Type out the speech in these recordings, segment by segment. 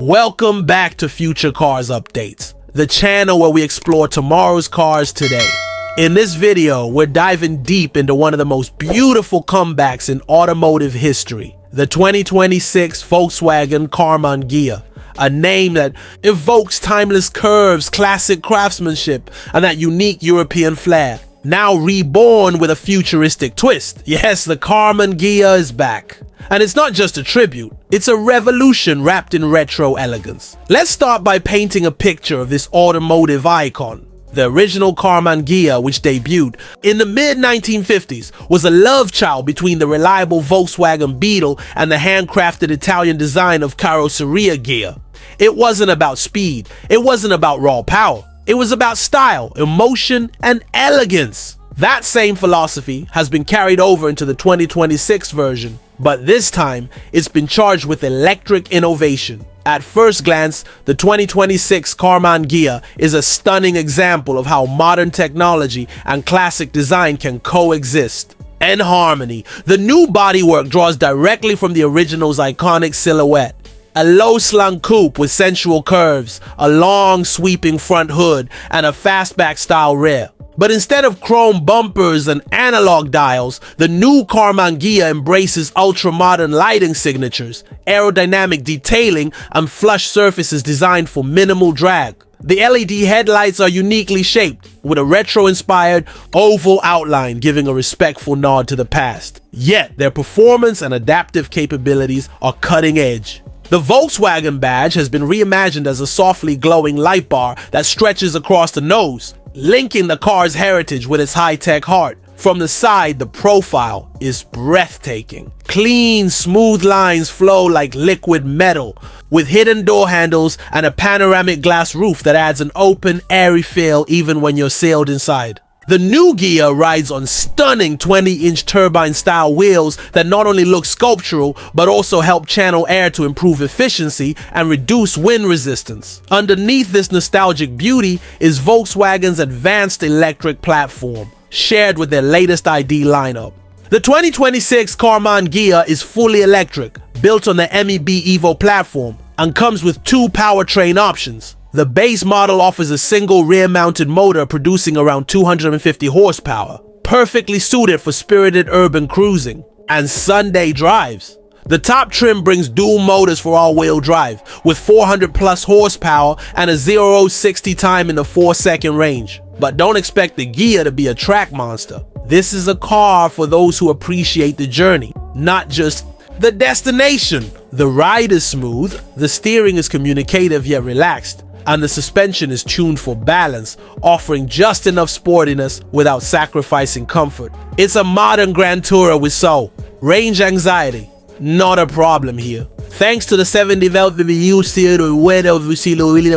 Welcome back to Future Cars Updates, the channel where we explore tomorrow's cars today. In this video, we're diving deep into one of the most beautiful comebacks in automotive history, the 2026 Volkswagen Karmann Ghia, a name that evokes timeless curves, classic craftsmanship, and that unique European flair. Now reborn with a futuristic twist. Yes, the Karmann Ghia is back. And it's not just a tribute, it's a revolution wrapped in retro elegance. Let's start by painting a picture of this automotive icon. The original Karmann Ghia, which debuted in the mid-1950s, was a love child between the reliable Volkswagen Beetle and the handcrafted Italian design of Carrozzeria Ghia. It wasn't about speed, it wasn't about raw power, it was about style, emotion, and elegance. That same philosophy has been carried over into the 2026 version, but this time it's been charged with electric innovation. At first glance, the 2026 Karmann Ghia is a stunning example of how modern technology and classic design can coexist. In harmony, the new bodywork draws directly from the original's iconic silhouette. A low-slung coupe with sensual curves, a long sweeping front hood, and a fastback-style rear. But instead of chrome bumpers and analog dials, the new Karmann Ghia embraces ultra-modern lighting signatures, aerodynamic detailing, and flush surfaces designed for minimal drag. The LED headlights are uniquely shaped, with a retro-inspired oval outline giving a respectful nod to the past. Yet, their performance and adaptive capabilities are cutting edge. The Volkswagen badge has been reimagined as a softly glowing light bar that stretches across the nose, linking the car's heritage with its high-tech heart. From the side, the profile is breathtaking. Clean, smooth lines flow like liquid metal, with hidden door handles and a panoramic glass roof that adds an open, airy feel even when you're sailed inside. The new Ghia rides on stunning 20-inch turbine-style wheels that not only look sculptural, but also help channel air to improve efficiency and reduce wind resistance. Underneath this nostalgic beauty is Volkswagen's advanced electric platform, shared with their latest ID lineup. The 2026 Karmann Ghia is fully electric, built on the MEB Evo platform, and comes with two powertrain options. The base model offers a single rear-mounted motor producing around 250 horsepower, perfectly suited for spirited urban cruising and Sunday drives. The top trim brings dual motors for all-wheel drive, with 400 plus horsepower and a 0-60 time in the 4-second range. But don't expect the Ghia to be a track monster. This is a car for those who appreciate the journey, not just the destination. The ride is smooth, the steering is communicative yet relaxed, and the suspension is tuned for balance, offering just enough sportiness without sacrificing comfort. It's a modern Grand Tourer with soul. Range anxiety, not a problem here. Thanks to the 7-developed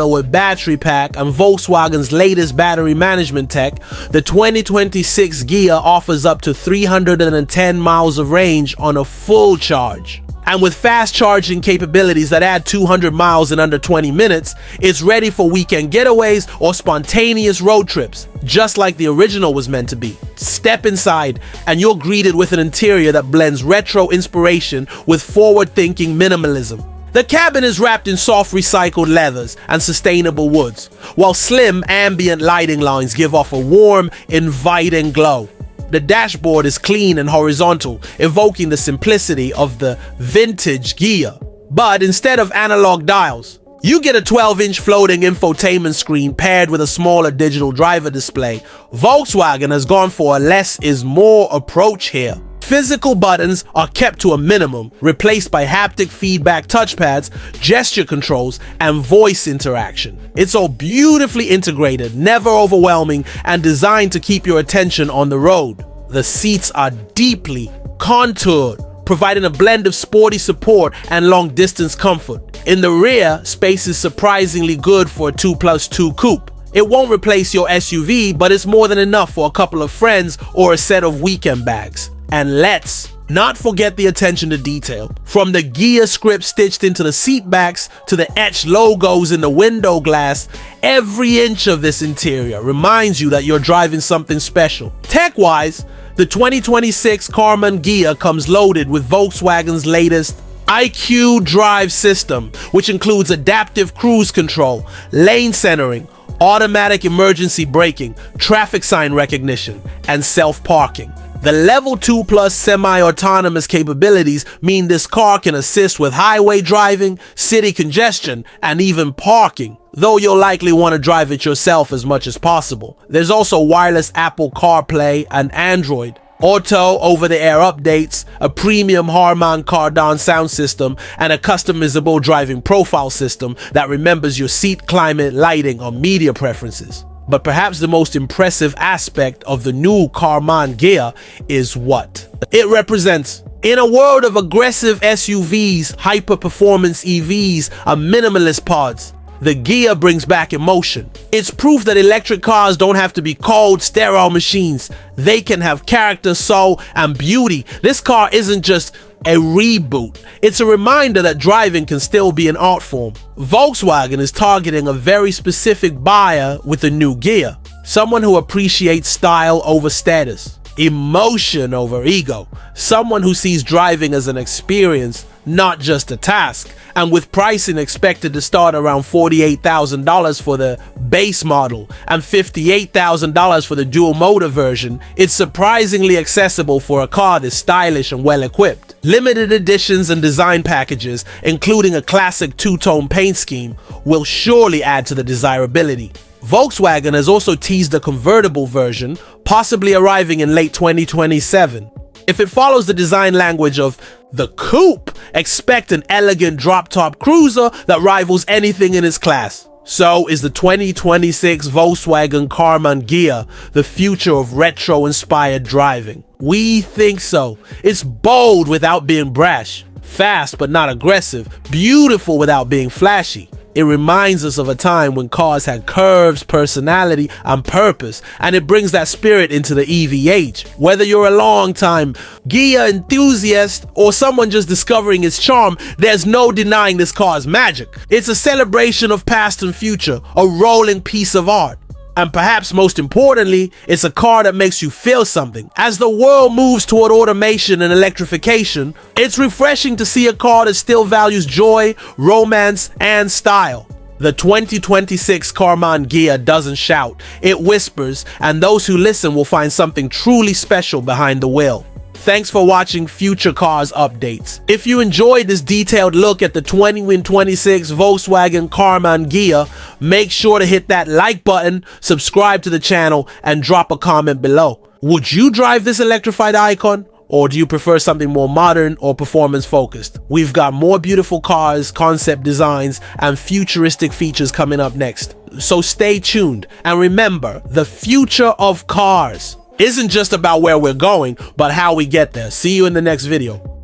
with battery pack and Volkswagen's latest battery management tech, the 2026 Ghia offers up to 310 miles of range on a full charge. And with fast charging capabilities that add 200 miles in under 20 minutes, it's ready for weekend getaways or spontaneous road trips, just like the original was meant to be. Step inside and you're greeted with an interior that blends retro inspiration with forward-thinking minimalism. The cabin is wrapped in soft recycled leathers and sustainable woods, while slim ambient lighting lines give off a warm, inviting glow. The dashboard is clean and horizontal, evoking the simplicity of the vintage Ghia. But instead of analog dials, you get a 12-inch floating infotainment screen paired with a smaller digital driver display. Volkswagen has gone for a less is more approach here. Physical buttons are kept to a minimum, replaced by haptic feedback touchpads, gesture controls, and voice interaction. It's all beautifully integrated, never overwhelming, and designed to keep your attention on the road. The seats are deeply contoured, providing a blend of sporty support and long-distance comfort. In the rear, space is surprisingly good for a 2+2 coupe. It won't replace your SUV, but it's more than enough for a couple of friends or a set of weekend bags. And let's not forget the attention to detail. From the Ghia script stitched into the seat backs to the etched logos in the window glass, every inch of this interior reminds you that you're driving something special. Tech-wise, The 2026 Karmann Ghia comes loaded with Volkswagen's latest IQ drive system, which includes adaptive cruise control, lane centering, automatic emergency braking, traffic sign recognition, and self-parking. The Level 2 Plus semi-autonomous capabilities mean this car can assist with highway driving, city congestion, and even parking, though you'll likely want to drive it yourself as much as possible. There's also wireless Apple CarPlay and Android Auto over-the-air updates, a premium Karmann Ghia sound system, and a customizable driving profile system that remembers your seat climate, lighting, or media preferences. But perhaps the most impressive aspect of the new Karmann Ghia is what it represents. In a world of aggressive SUVs, hyper-performance EVs, and minimalist pods, the Ghia brings back emotion. It's proof that electric cars don't have to be cold, sterile machines. They can have character, soul, and beauty. This car isn't just a reboot. It's a reminder that driving can still be an art form. Volkswagen is targeting a very specific buyer with the new Ghia. Someone who appreciates style over status, emotion over ego. Someone who sees driving as an experience, not just a task. And with pricing expected to start around $48,000 for the base model and $58,000 for the dual motor version, it's surprisingly accessible for a car this stylish and well equipped. Limited editions and design packages, including a classic two-tone paint scheme, will surely add to the desirability. Volkswagen has also teased a convertible version, possibly arriving in late 2027. If it follows the design language of the Coupe, expect an elegant drop-top cruiser that rivals anything in its class. So is the 2026 Volkswagen Karmann Ghia the future of retro-inspired driving? We think so. It's bold without being brash, fast but not aggressive, beautiful without being flashy. It reminds us of a time when cars had curves, personality, and purpose, and it brings that spirit into the EV age. Whether you're a long-time Ghia enthusiast or someone just discovering its charm, there's no denying this car's magic. It's a celebration of past and future, a rolling piece of art. And perhaps most importantly, it's a car that makes you feel something. As the world moves toward automation and electrification, it's refreshing to see a car that still values joy, romance, and style. The 2026 Karmann Ghia doesn't shout, it whispers, and those who listen will find something truly special behind the wheel. Thanks for watching Future Cars Updates. If you enjoyed this detailed look at the 2026 Volkswagen Karmann Ghia, make sure to hit that like button, subscribe to the channel, and drop a comment below. Would you drive this electrified icon? Or do you prefer something more modern or performance focused? We've got more beautiful cars, concept designs, and futuristic features coming up next. So stay tuned, and remember, the future of cars isn't just about where we're going, but how we get there. See you in the next video.